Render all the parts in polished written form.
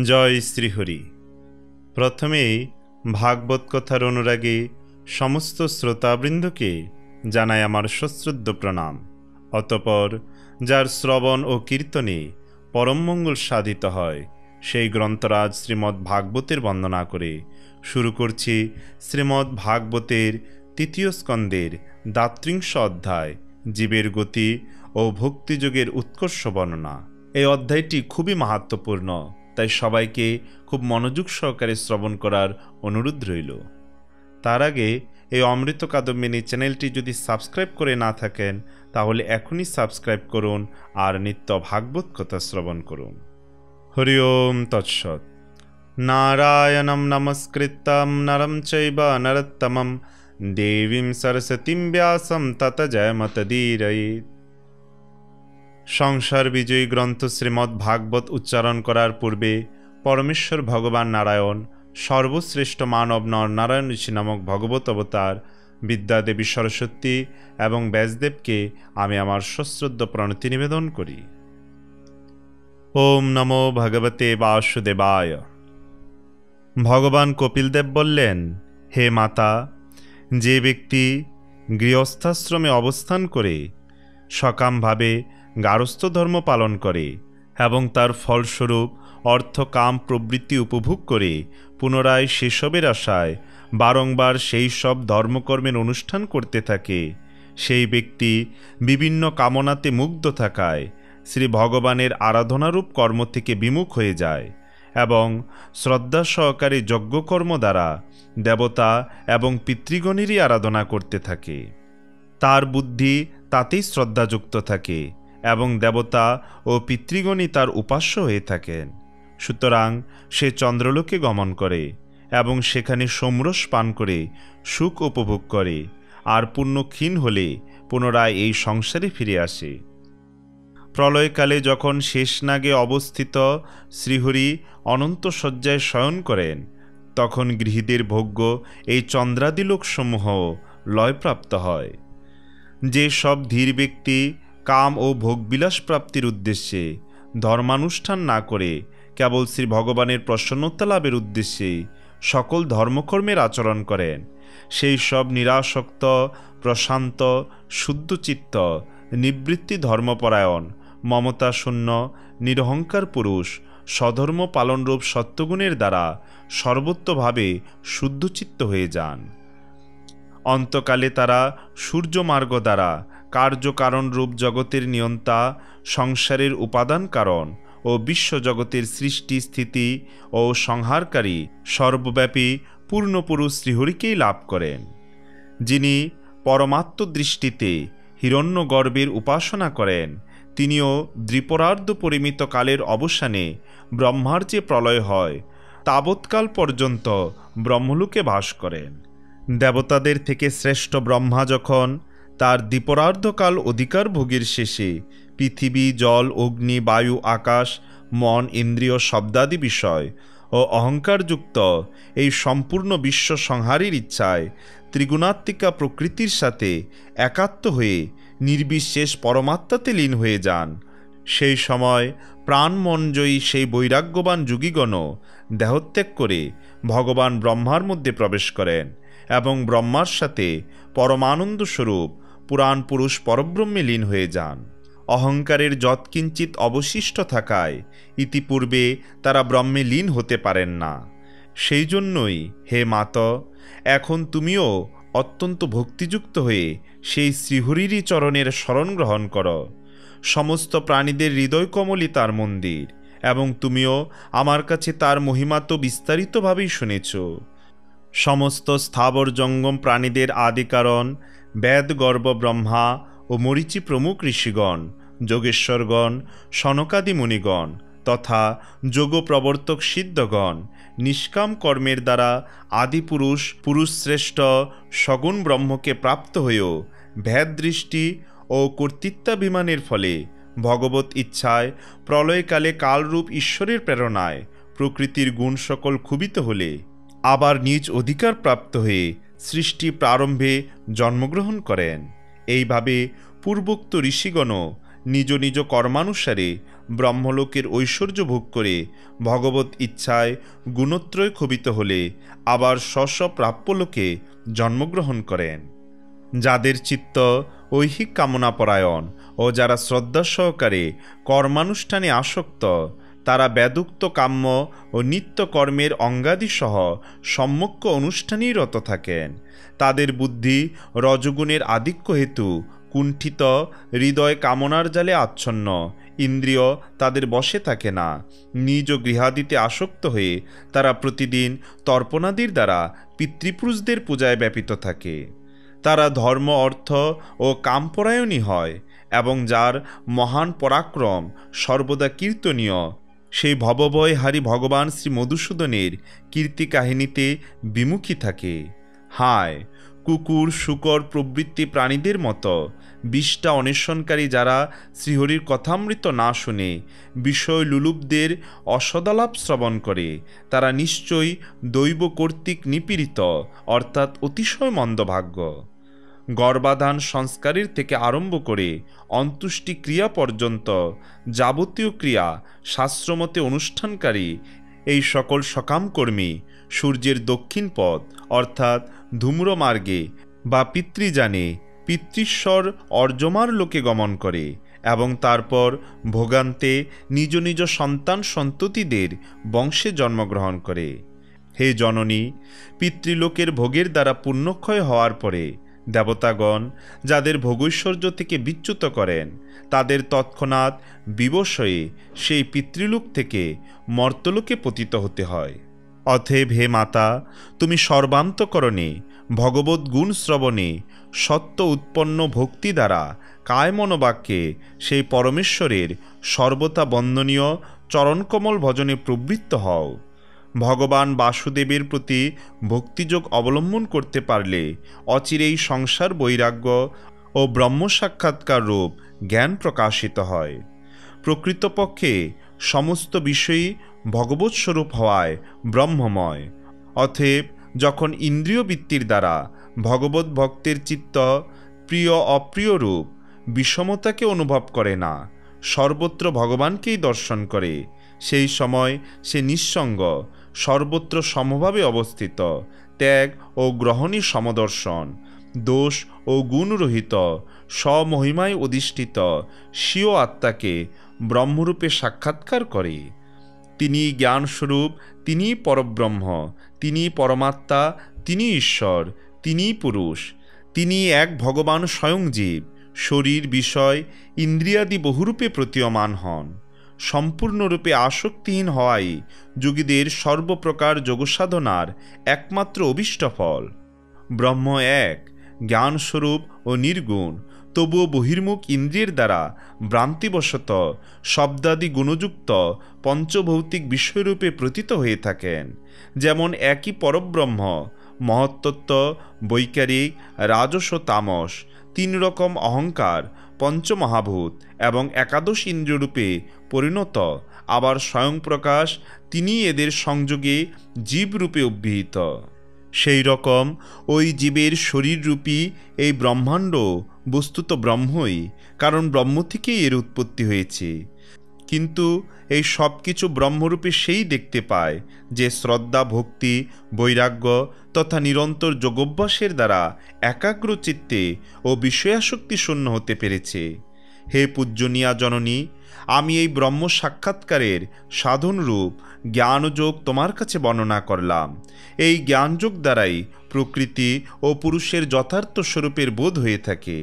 জয় শ্রীহরি। প্রথমেই ভাগবত কথার অনুরাগী সমস্ত শ্রোতাবৃন্দকে জানাই আমার সশ্রদ্ধ প্রণাম। অতঃপর যার শ্রবণ ও কীর্তনে পরম মঙ্গল সাধিত হয় সেই গ্রন্থরাজ শ্রীমদ্ ভাগবতের বন্দনা করে শুরু করছি শ্রীমদ্ ভাগবতের তৃতীয় স্কন্দের দাত্রিংশ অধ্যায় জীবের গতি ও ভক্তিযোগের উৎকর্ষ বর্ণনা। এই অধ্যায়টি খুবই মাহাত্ম্যপূর্ণ, তাই সবাইকে খুব মনোযোগ সহকারে শ্রবণ করার অনুরোধ রইল। তার আগে এই অমৃত কাদম্বিনী চ্যানেলটি যদি সাবস্ক্রাইব করে না থাকেন তাহলে এখনই সাবস্ক্রাইব করুন আর নিত্য ভাগবত কথা শ্রবণ করুন। হরি ওম তৎসৎ। নারায়ণং নমস্কৃত্যং নরং চৈব নরোত্তমং দেবীং সরস্বতীং ব্যাসং তত জয়মুদীরয়েৎ। সংসার বিজয়ী গ্রন্থ শ্রীমদ্ ভাগবত উচ্চারণ করার পূর্বে পরমেশ্বর ভগবান নারায়ণ সর্বশ্রেষ্ঠ মানব নর নারায়ণ ঋষি নামক ভগবত অবতার বিদ্যাদেবী সরস্বতী এবং ব্যাসদেবকে আমি আমার সশ্রদ্ধ প্রণতি নিবেদন করি। ওম নমো ভগবতে বাসুদেবায়। ভগবান কপিলদেব বললেন, হে মাতা, যে ব্যক্তি গৃহস্থাশ্রমে অবস্থান করে সকামভাবে গারস্থ ধর্ম পালন করে এবং তার ফলস্বরূপ অর্থ কাম প্রবৃত্তি উপভোগ করে পুনরায় সেসবের আশায় বারংবার সেই সব ধর্মকর্মের অনুষ্ঠান করতে থাকে, সেই ব্যক্তি বিভিন্ন কামনাতে মুগ্ধ থাকায় শ্রী ভগবানের আরাধনারূপ কর্ম থেকে বিমুখ হয়ে যায় এবং শ্রদ্ধা সহকারে যজ্ঞকর্ম দ্বারা দেবতা এবং পিতৃগণেরই আরাধনা করতে থাকে। তার বুদ্ধি তাতেই শ্রদ্ধাযুক্ত থাকে এবং দেবতা ও পিতৃগণই তার উপাস্য হয়ে থাকেন। সুতরাং সে চন্দ্রলোকে গমন করে এবং সেখানে সোমরস পান করে সুখ উপভোগ করে আর পুণ্য ক্ষীণ হলে পুনরায় এই সংসারে ফিরে আসে। প্রলয়কালে যখন শেষনাগে অবস্থিত শ্রীহরি অনন্ত শয্যায় শয়ন করেন তখন গৃহীদের ভোগ্য এই চন্দ্রাদিলোকসমূহ লয়প্রাপ্ত হয়। যে সব ধীর ব্যক্তি কাম ও ভোগবিলাস প্রাপ্তির উদ্দেশ্যে ধর্মানুষ্ঠান না করে কেবল শ্রী ভগবানের প্রসন্নতা লাভের উদ্দেশ্যে সকল ধর্মকর্মের আচরণ করেন, সেই সব নিরাসক্ত, প্রশান্ত, শুদ্ধচিত্ত, নিবৃত্তি ধর্মপরায়ণ, মমতাশূন্য, নিরহংকার পুরুষ স্বধর্ম পালনরূপ সত্যগুণের দ্বারা সর্বত্রভাবে শুদ্ধচিত্ত হয়ে যান। অন্তকালে তারা সূর্যমার্গ দ্বারা কার্যকারণরূপ জগতের নিয়ন্তা, সংসারের উপাদান কারণ ও বিশ্বজগতের সৃষ্টি, স্থিতি ও সংহারকারী সর্বব্যাপী পূর্ণপুরুষ শ্রীহরিকেই লাভ করেন। যিনি পরমাত্ম দৃষ্টিতে হিরণ্যগর্ভের উপাসনা করেন তিনিও দ্বিপরার্ধ পরিমিত কালের অবসানে ব্রহ্মার যে প্রলয় হয় তাবৎকাল পর্যন্ত ব্রহ্মলোকে বাস করেন। দেবতাদের থেকে শ্রেষ্ঠ ব্রহ্মা যখন তার দ্বিপরার্ধকাল অধিকার ভোগের শেষে পৃথিবী, জল, অগ্নি, বায়ু, আকাশ, মন, ইন্দ্রিয়, শব্দাদি বিষয় ও অহংকারযুক্ত এই সম্পূর্ণ বিশ্ব সংহারের ইচ্ছায় ত্রিগুণাত্মিকা প্রকৃতির সাথে একাত্ম হয়ে নির্বিশেষ পরমাত্মাতে লীন হয়ে যান, সেই সময় প্রাণমনজয়ী সেই বৈরাগ্যবান যোগীগণও দেহত্যাগ করে ভগবান ব্রহ্মার মধ্যে প্রবেশ করেন এবং ব্রহ্মার সাথে পরমানন্দ স্বরূপ পুরাণ পুরুষ পরব্রহ্মে লীন হয়ে যান। অহংকারের যৎকিঞ্চিত অবশিষ্ট থাকায় ইতিপূর্বে তারা ব্রহ্মে লীন হতে পারেন না। সেই জন্যই হে মাত, এখন তুমিও অত্যন্ত ভক্তিযুক্ত হয়ে সেই শ্রীহরিরই চরণের শরণ গ্রহণ করো। সমস্ত প্রাণীদের হৃদয় কমলই তার মন্দির এবং তুমিও আমার কাছে তার মহিমা তো বিস্তারিতভাবেই শুনেছ। সমস্ত স্থাবর জঙ্গম প্রাণীদের আদিকারণ বেদ গর্ভ ব্রহ্মা ও মরীচি প্রমুখ ঋষিগণ, যোগেশ্বরগণ, সনকাদি মুনিগণ তথা যোগ প্রবর্তক সিদ্ধগণ নিষ্কাম কর্মের দ্বারা আদিপুরুষ পুরুষশ্রেষ্ঠ সগুণ ব্রহ্মকে প্রাপ্ত হয়েও ভেদ দৃষ্টি ও কর্তৃত্বাভিমানের ফলে ভগবত ইচ্ছায় প্রলয়কালে কালরূপ ঈশ্বরের প্রেরণায় প্রকৃতির গুণ সকল ক্ষুবিত হলে আবার নিজ অধিকার প্রাপ্ত হয়ে সৃষ্টি প্রারম্ভে জন্মগ্রহণ করেন। এইভাবে পূর্বোক্ত ঋষিগণও নিজ নিজ কর্মানুসারে ব্রহ্মলোকের ঐশ্বর্য ভোগ করে ভগবত ইচ্ছায় গুণত্রয় ক্ষোভিত হলে আবার স্ব প্রাপ্যলোকে জন্মগ্রহণ করেন। যাদের চিত্ত ঐহিক কামনাপরায়ণ ও যারা শ্রদ্ধা সহকারে কর্মানুষ্ঠানে আসক্ত, তারা বেদুক্ত কাম্য ও নিত্য কর্মের অঙ্গাদিসহ সম্যক অনুষ্ঠানেই রত থাকেন। তাদের বুদ্ধি রজগুণের আধিক্য হেতু কুণ্ঠিত, হৃদয় কামনার জালে আচ্ছন্ন, ইন্দ্রিয় তাদের বশে থাকে না। নিজ গৃহাদিতে আসক্ত হয়ে তারা প্রতিদিন তর্পণাদির দ্বারা পিতৃপুরুষদের পূজায় ব্যাপিত থাকে। তারা ধর্ম, অর্থ ও কামপরায়ণী হয় এবং যার মহান পরাক্রম সর্বদা কীর্তনীয়, সেই ভবভয়হারী ভগবান শ্রী মধুসূদনের কীর্তি কাহিনীতে বিমুখী থাকে। হায়, কুকুর, শূকর প্রভৃতি প্রাণীদের মতো বিষ্টা অন্বেষণকারী যারা শ্রীহরির কথামৃত না শুনে বিষয় লুলুপদের অসদালাপ শ্রবণ করে, তারা নিশ্চয়ই দৈব কর্তৃক নিপীড়িত, অর্থাৎ অতিশয় মন্দভাগ্য। গর্ভাধান সংস্কারের থেকে আরম্ভ করে অন্তুষ্টি ক্রিয়া পর্যন্ত যাবতীয় ক্রিয়া শাস্ত্রমতে অনুষ্ঠানকারী এই সকল সকামকর্মী সূর্যের দক্ষিণ পথ অর্থাৎ ধূম্রমার্গে বা পিতৃযানে পিতৃশ্বর অর্যমার লোকে গমন করে এবং তারপর ভোগান্তে নিজ নিজ সন্তান সন্ততিদের বংশে জন্মগ্রহণ করে। হে জননী, পিতৃলোকের ভোগের দ্বারা পুণ্যক্ষয় হওয়ার পরে দেবতাগণ যাদের ভোগৈশ্বর্য থেকে বিচ্যুত করেন, তাদের তৎক্ষণাৎ বিবশ হয়ে সেই পিতৃলোক থেকে মর্তলোকে পতিত হতে হয়। অতএব হে মাতা, তুমি সর্বান্তকরণে ভগবত গুণ শ্রবণে সত্য উৎপন্ন ভক্তি দ্বারা কায়মনোবাক্যে সেই পরমেশ্বরের সর্বদা বন্দনীয় চরণকমল ভজনে প্রবৃত্ত হও। ভগবান বাসুদেবের প্রতি ভক্তিযোগ অবলম্বন করতে পারলে অচিরেই সংসার বৈরাগ্য ও ব্রহ্ম সাক্ষাৎকার রূপ জ্ঞান প্রকাশিত হয়। প্রকৃতপক্ষে সমস্ত বিষয়ই ভগবৎ স্বরূপ হওয়ায় ব্রহ্মময়। অতএব যখন ইন্দ্রিয় বৃত্তির দ্বারা ভগবত ভক্তের চিত্ত প্রিয় অপ্রিয় রূপ বিষমতাকে অনুভব করে না, সর্বত্র ভগবানকেই দর্শন করে, সেই সময় সে নিঃসঙ্গ, সর্বত্র সমভাবে অবস্থিত, ত্যাগ ও গ্রহণী সমদর্শন, দোষ ও গুণরহিত, স্বমহিমায় অধিষ্ঠিত স্বীয় আত্মাকে ব্রহ্মরূপে সাক্ষাৎকার করে। তিনি জ্ঞানস্বরূপ, তিনি পরব্রহ্ম, তিনি পরমাত্মা, তিনি ঈশ্বর, তিনি পুরুষ, তিনি এক ভগবান স্বয়ং জীব, শরীর, বিষয়, ইন্দ্রিয়াদি বহুরূপে প্রতীয়মান হন। সম্পূর্ণরূপে আসক্তিহীন হওয়াই যোগীদের সর্বপ্রকার যোগসাধনার একমাত্র অভীষ্ট ফল। ব্রহ্ম এক, জ্ঞানস্বরূপ ও নির্গুণ, তবুও বহির্মুখ ইন্দ্রিয়ের দ্বারা ভ্রান্তিবশত শব্দাদি গুণযুক্ত পঞ্চভৌতিক বিষয়রূপে প্রতীত হয়ে থাকেন। যেমন একই পরব্রহ্ম মহত্তত্ত্ব, বৈকারিক, রাজস ও তামস, তিন রকম অহংকার, পঞ্চমহাভূত এবং একাদশ ইন্দ্রিয়রূপে পরিণত, আবার স্বয়ংপ্রকাশ তিনি এদের সংযোগে জীবরূপে অভিহিত। সেই রকম ওই জীবের শরীররূপী এই ব্রহ্মাণ্ড বস্তুত ব্রহ্মই, কারণ ব্রহ্ম থেকেই এর উৎপত্তি হয়েছে। কিন্তু এই সব কিছু ব্রহ্মরূপে সেই দেখতে পায় যে শ্রদ্ধা, ভক্তি, বৈরাগ্য তথা নিরন্তর যোগাভ্যাসের দ্বারা একাগ্র চিত্তে ও বিষয়াসক্তি শূন্য হতে পেরেছে। হে পূজ্যনীয়া জননী, আমি এই ব্রহ্ম সাক্ষাৎকারের সাধনরূপ জ্ঞানযোগ তোমার কাছে বর্ণনা করলাম। এই জ্ঞানযোগ দ্বারাই প্রকৃতি ও পুরুষের যথার্থ স্বরূপের বোধ হয়ে থাকে।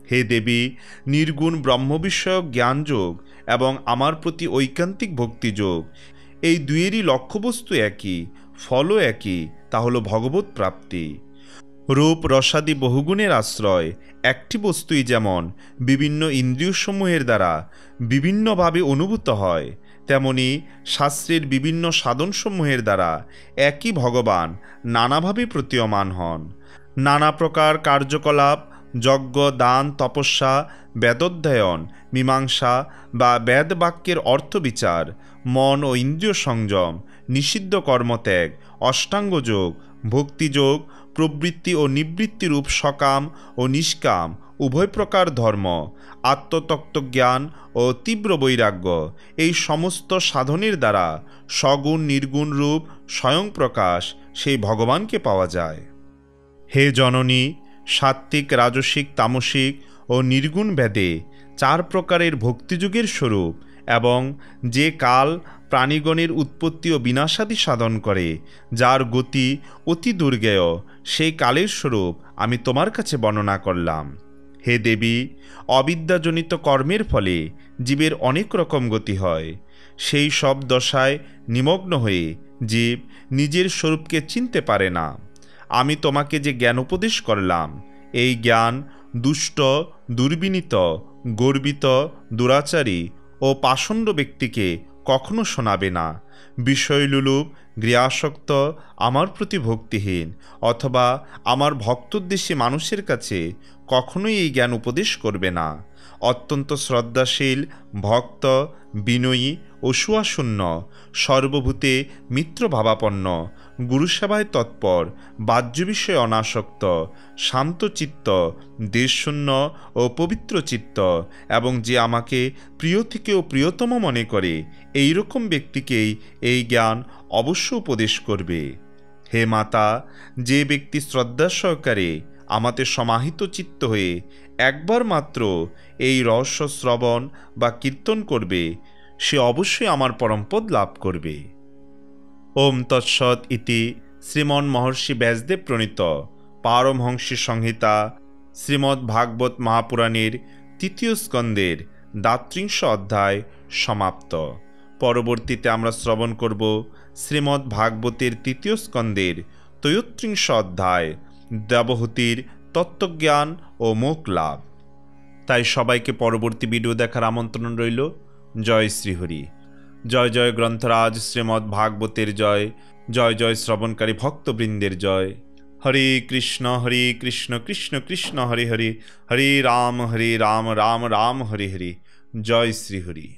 হে দেবী, নির্গুণ ব্রহ্ম বিষয়ক জ্ঞানযোগ এবং আমার প্রতি ঐকান্তিক ভক্তিযোগ, এই দুয়েরই লক্ষ্যবস্তু একই, ফলও একই, তা হল ভগবৎ প্রাপ্তি। রূপ রসাদি বহুগুণের আশ্রয় একটি বস্তুই যেমন বিভিন্ন ইন্দ্রিয়সমূহের দ্বারা বিভিন্নভাবে অনুভূত হয়, তেমনি শাস্ত্রের বিভিন্ন সাধনসমূহের দ্বারা একই ভগবান নানাভাবে প্রতীয়মান হন। নানা প্রকার কার্যকলাপ, যজ্ঞ, দান, তপস্যা, বেদোধ্যায়ন, মীমাংসা বা বেদ বাক্যের অর্থবিচার, মন ও ইন্দ্রিয় সংযম, নিষিদ্ধ কর্মত্যাগ, অষ্টাঙ্গযোগ, ভক্তিযোগ, প্রবৃত্তি ও নিবৃত্তিরূপ সকাম ও নিষ্কাম উভয় প্রকার ধর্ম, আত্মতত্ত্বজ্ঞান ও তীব্র বৈরাগ্য, এই সমস্ত সাধনের দ্বারা সগুণ নির্গুণ রূপ স্বয়ং প্রকাশ সেই ভগবানকে পাওয়া যায়। হে জননী, সাত্ত্বিক, রাজসিক, তামসিক ও নির্গুণ ভেদে 4 প্রকারের ভক্তিযুগের স্বরূপ এবং যে কাল প্রাণীগণের উৎপত্তি ও বিনাশাদি সাধন করে, যার গতি অতি দুর্গেয়, সেই কালের স্বরূপ আমি তোমার কাছে বর্ণনা করলাম। হে দেবী, অবিদ্যাজনিত কর্মের ফলে জীবের অনেক রকম গতি হয়। সেই সব দশায় নিমগ্ন হয়ে জীব নিজের স্বরূপকে চিনতে পারে না। আমি তোমাকে যে জ্ঞান উপদেশ করলাম, এই জ্ঞান দুষ্ট, দুর্বিনীত, গর্বিত, দুরাচারী ও পাষণ্ড ব্যক্তিকে কখনো শোনাবে না। বিষয়লোলুপ, গৃহাসক্ত, আমার প্রতি ভক্তিহীন অথবা আমার ভক্তোদ্দেশ্যী মানুষের কাছে কখনোই এই জ্ঞান উপদেশ করবে না। অত্যন্ত শ্রদ্ধাশীল, ভক্ত, বিনয়ী, অসূয়াশূন্য, সর্বভূতে মিত্রভাবাপন্ন, গুরুসেবায় তৎপর, বাহ্য বিষয়ে অনাসক্ত, শান্তচিত্ত, দেশশূন্য ও পবিত্র চিত্ত এবং যে আমাকে প্রিয় থেকেও প্রিয়তম মনে করে, এই রকম ব্যক্তিকেই এই জ্ঞান অবশ্য উপদেশ করবে। হে মাতা, যে ব্যক্তি শ্রদ্ধা সহকারে আমাতে সমাহিত চিত্ত হয়ে একবার মাত্র এই রহস্য শ্রবণ বা কীর্তন করবে, সে অবশ্যই আমার পরমপদ লাভ করবে। ওম তৎসৎ ইতি শ্রীমন মহর্ষি ব্যাসদেব প্রণীত পারমহংসী সংহিতা শ্রীমদ্ ভাগবত মহাপুরাণের 3য় স্কন্দের ৩২ অধ্যায় সমাপ্ত। পরবর্তীতে আমরা শ্রবণ করব শ্রীমদ্ ভাগবতের 3য় স্কন্দের ৩৩ অধ্যায় দেবহূতির তত্ত্বজ্ঞান ও মোক্ষ লাভ। তাই সবাইকে পরবর্তী ভিডিও দেখার আমন্ত্রণ রইল। জয় শ্রীহরি। জয় জয় গ্রন্থরাজ শ্রীমদ্ ভাগবতের জয়। জয় জয় শ্রবণকারী ভক্তবৃন্দের জয়। হরে কৃষ্ণ কৃষ্ণ কৃষ্ণ হরে হরে, হরে রাম রাম রাম হরে হরে। জয় শ্রীহরি।